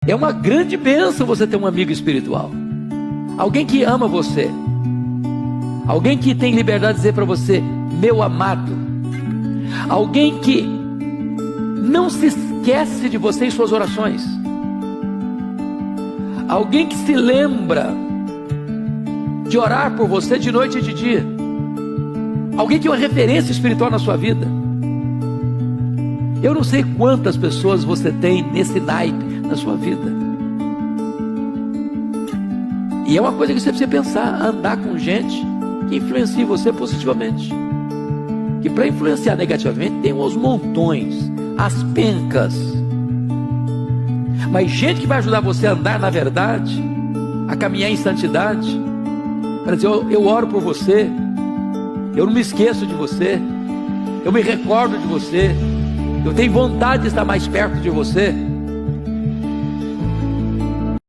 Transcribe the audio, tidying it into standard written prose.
É uma grande bênção você ter um amigo espiritual. Alguém que ama você. Alguém que tem liberdade de dizer para você, meu amado. Alguém que não se esquece de você em suas orações. Alguém que se lembra de orar por você de noite e de dia. Alguém que é uma referência espiritual na sua vida. Eu não sei quantas pessoas você tem nesse naipe na sua vida. E é uma coisa que você precisa pensar, andar com gente que influencie você positivamente. Que para influenciar negativamente tem os montões, as pencas. Mas gente que vai ajudar você a andar na verdade, a caminhar em santidade, para dizer, eu oro por você, eu não me esqueço de você, eu me recordo de você, eu tenho vontade de estar mais perto de você.